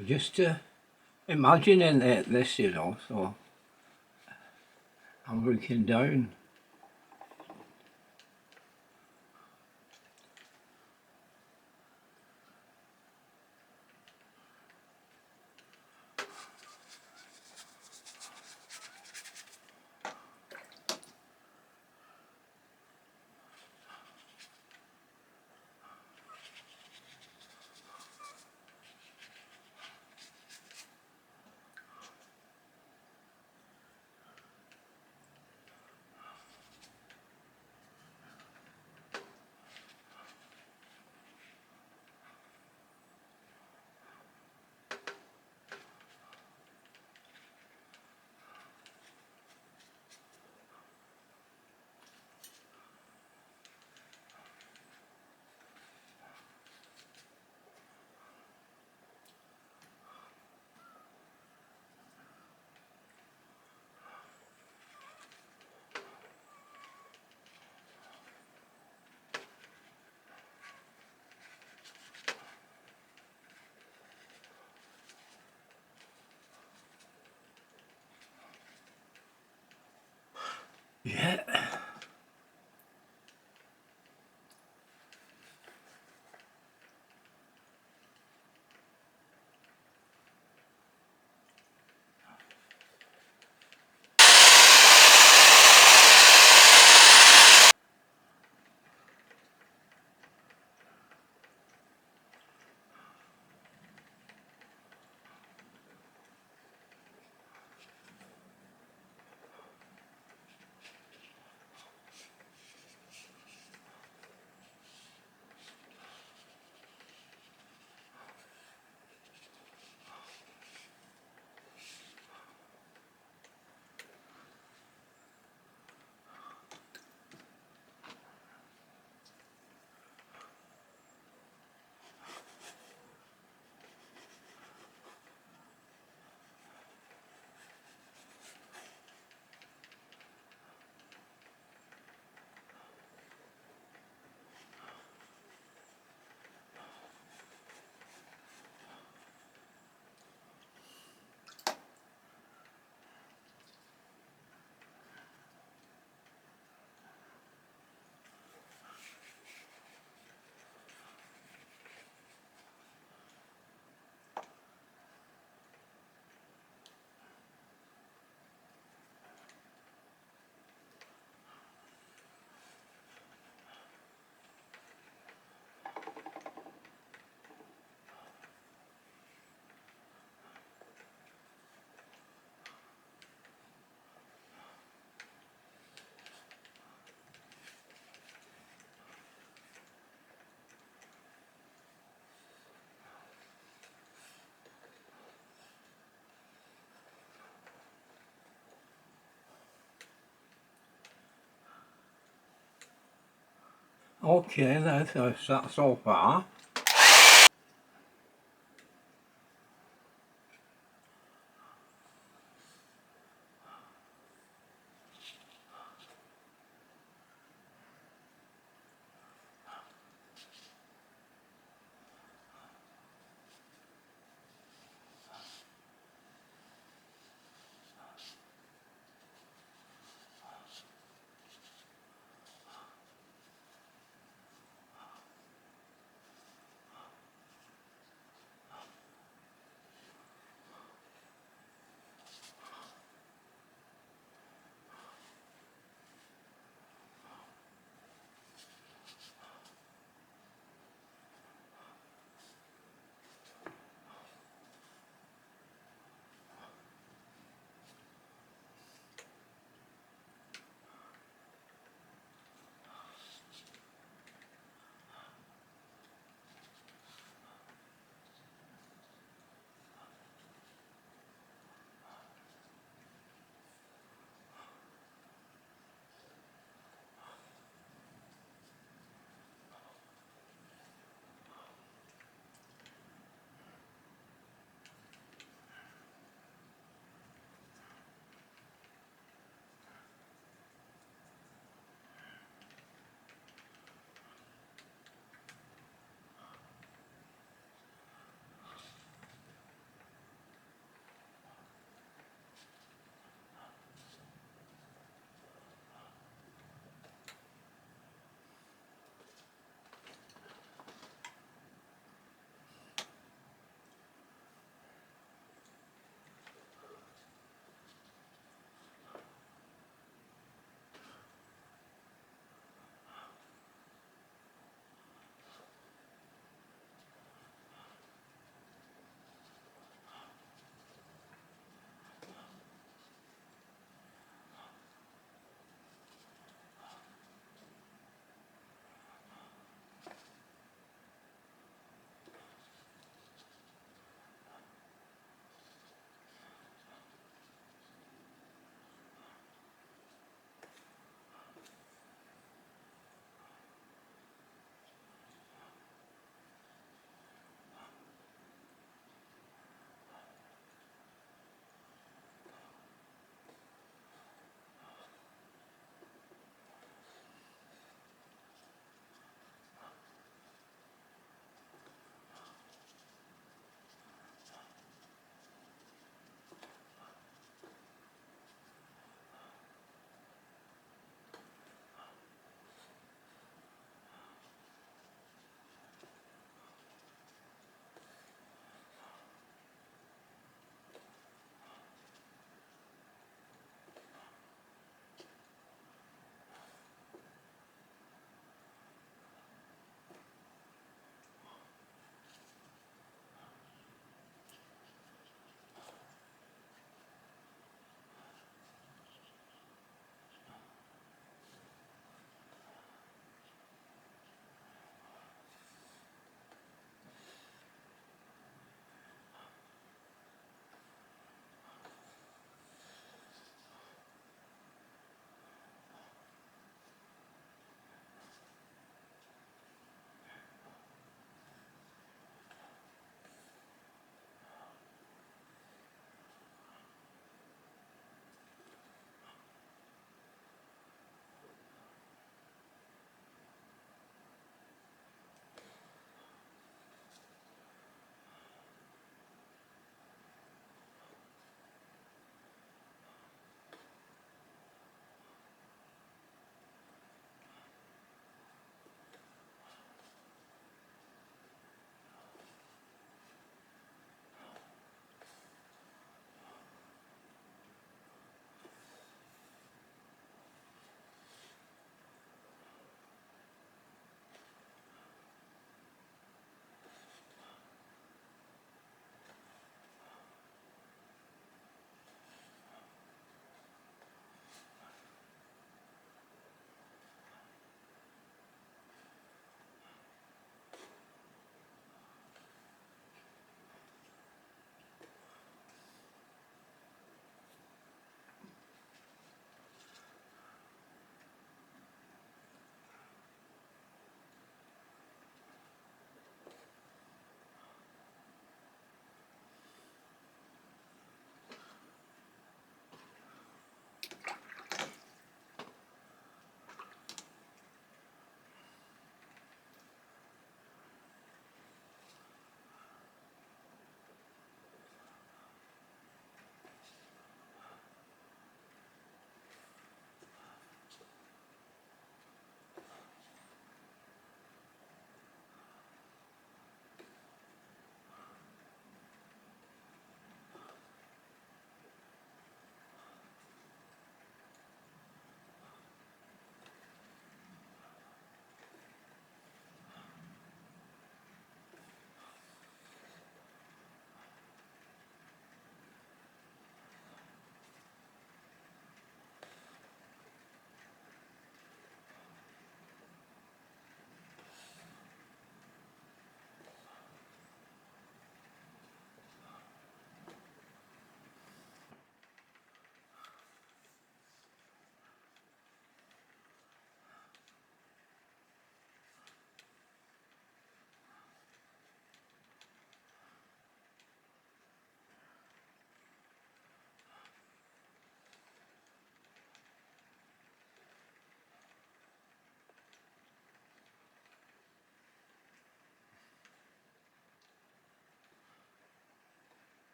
Just imagining this, so I'm looking down. Yeah. Okay, that's so far.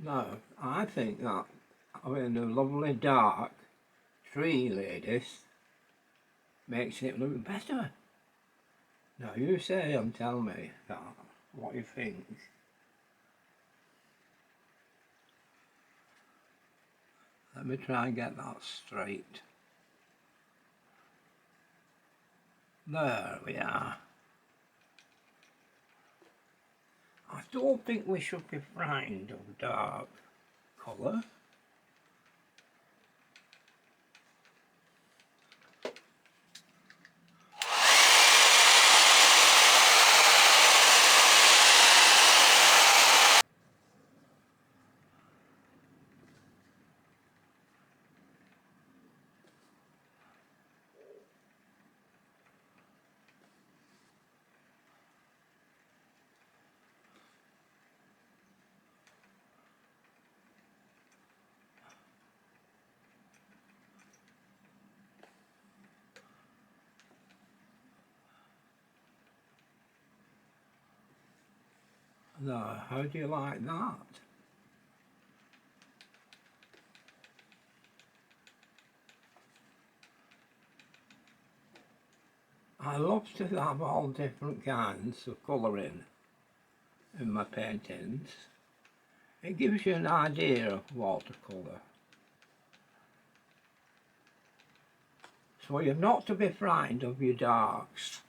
Now, I think that having a lovely dark tree, ladies, makes it look better. Now, you say and tell me that, what you think. Let me try and get that straight. There we are. I don't think we should be frightened of dark colour. Now, how do you like that? I love to have all different kinds of colouring in my paintings. It gives you an idea of watercolour. So you're not to be frightened of your darks,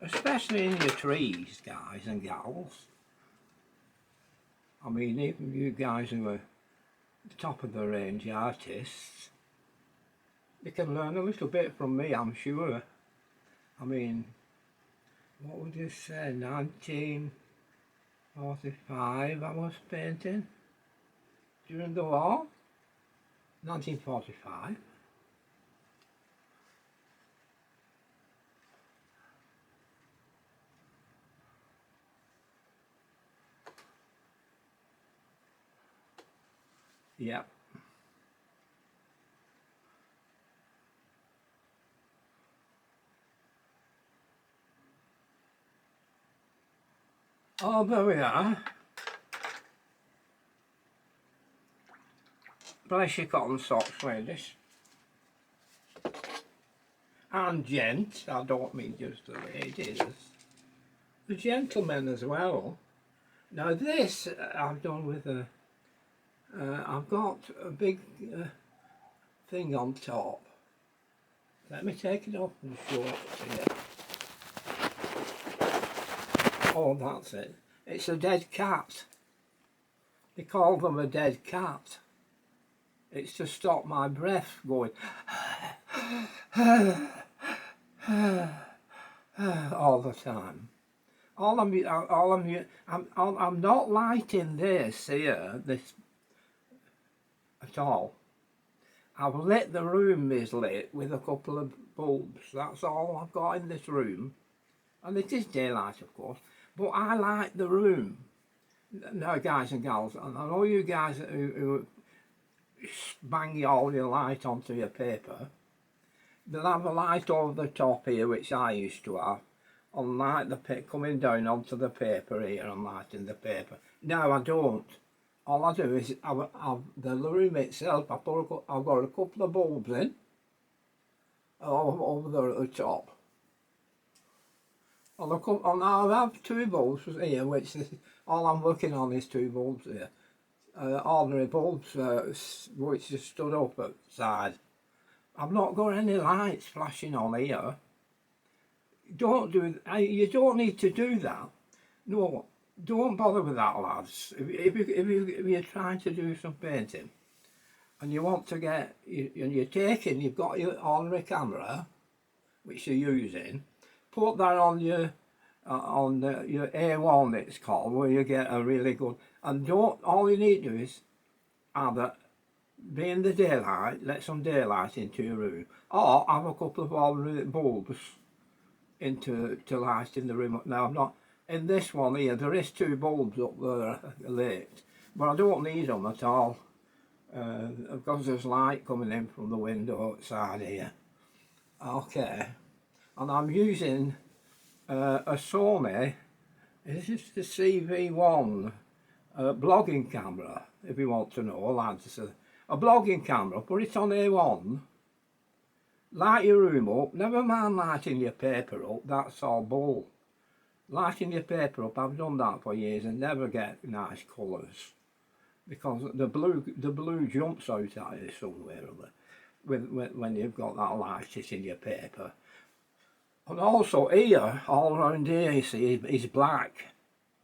especially in your trees, guys and gals. I mean, even you guys who are top of the range artists, you can learn a little bit from me, I'm sure. I mean, what would you say, 1945 I was painting during the war? 1945. Yep. Oh, there we are. Bless your cotton socks, ladies. And gents, I don't mean just the ladies. The gentlemen as well. Now this I've done with a, I've got a big thing on top. Let me take it off and show it to you. Oh, that's it. It's a dead cat. They call them a dead cat. It's to stop my breath going all the time. I'm not lighting this here, this at all. I've lit the room is lit with a couple of bulbs. That's all I've got in this room. And it is daylight, of course. But I like the room. Now, guys and gals, and I know you guys who bang all your light onto your paper, they'll have a light over the top here, which I used to have, and light the coming down onto the paper here and lighting the paper. No, I don't. All I do is the room itself. I've got a couple of bulbs in over there at the top. And I'll have two bulbs here, which is all I'm working on is two bulbs here. Ordinary bulbs which are stood up outside. I've not got any lights flashing on here. You don't need to do that. No, don't bother with that, lads. If you're trying to do some painting and you want to get, you've got your ordinary camera, which you're using, put that on your your A1 it's called, where you get a really good, and all you need to do is either be in the daylight, let some daylight into your room, or have a couple of ordinary bulbs to light in the room. Now I'm not, in this one here, there is two bulbs up there lit, but I don't need them at all, because there's light coming in from the window outside here. Okay, and I'm using a Sony, this is the CV1 a blogging camera, if you want to know, lads. A blogging camera, put it on A1, light your room up, never mind lighting your paper up, that's all bull. Lighting your paper up, I've done that for years and never get nice colours. Because the blue jumps out at you somewhere when you've got that light hitting your paper. And also here, all around here, you see, is black.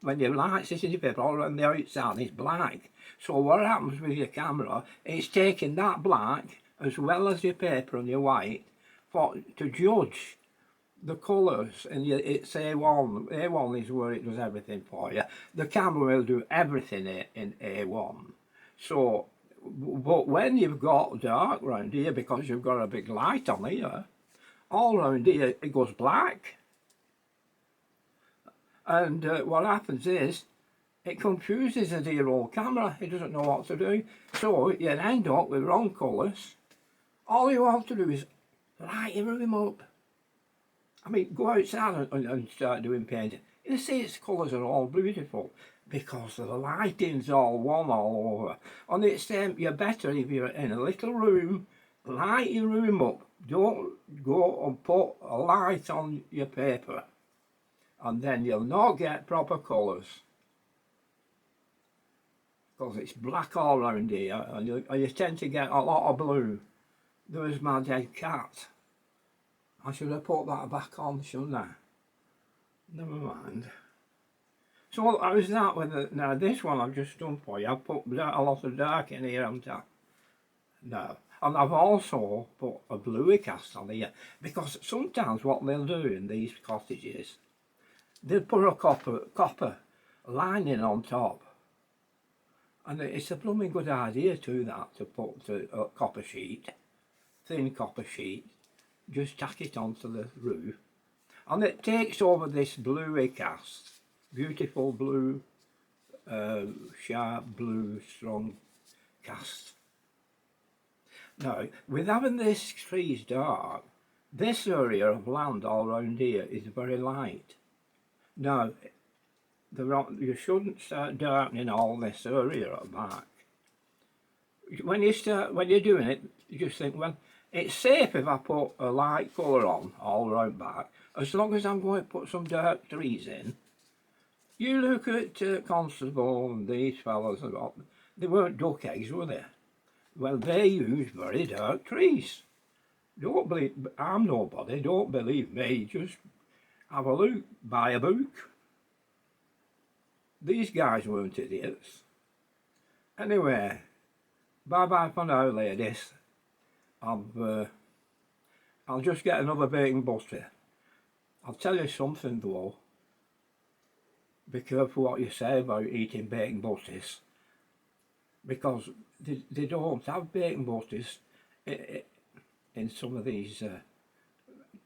When your light's hitting your paper, all around the outside is black. So what happens with your camera, it's taking that black as well as your paper and your white to judge the colours. And it's A1. A1 is where it does everything for you. The camera will do everything in A1. So, but when you've got dark round here, because you've got a big light on here, all round here it goes black. And what happens is, it confuses the dear old camera. It doesn't know what to do. So you end up with wrong colours. All you have to do is light your room up. I mean, go outside and start doing painting. You see its colours are all beautiful because the lighting's all one all over. And it's you're better if you're in a little room, light your room up. Don't go and put a light on your paper. And then you'll not get proper colours. Because it's black all round here and you tend to get a lot of blue. There's my dead cat. I should have put that back on, shouldn't I? Never mind. So how's that with now this one I've just done for you. I've put a lot of dark in here, haven't I? No. And I've also put a bluey cast on here because sometimes what they'll do in these cottages, they'll put a copper lining on top. And it's a blooming good idea too, that, to put a copper sheet, thin copper sheet, just tack it onto the roof. And it takes over this bluey cast, beautiful blue, sharp blue, strong cast. Now, with having this trees dark, this area of land all round here is very light. Now, you shouldn't start darkening all this area at the back. When you're doing it, you just think, well, it's safe if I put a light colour on all round back, as long as I'm going to put some dark trees in. You look at Constable and these fellas, they weren't duck eggs, were they? Well, they use very dark trees. Don't believe, I'm nobody, don't believe me, just have a look, buy a book. These guys weren't idiots. Anyway, bye-bye for now, ladies. I'll just get another baking butter. I'll tell you something though. Be careful what you say about eating baking butters. Because they don't have baking butters in some of these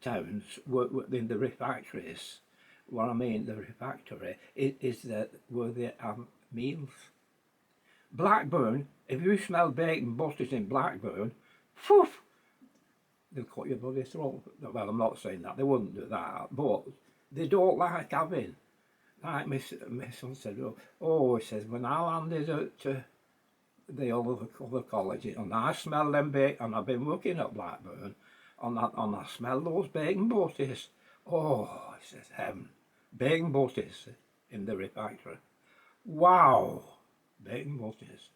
towns, in the refectories. What I mean, the refectory is that where they have meals. Blackburn, if you smell baking butters in Blackburn, phew, they'll cut your bloody throat. Well, I'm not saying that, they wouldn't do that, but they don't like having. Like my son said, oh, he says, when I landed at the other colleges, and I smell them and I've been working at Blackburn, and I smell those baking butters. Oh, he says, heaven. Baking butters in the refectory. Wow, baking butters.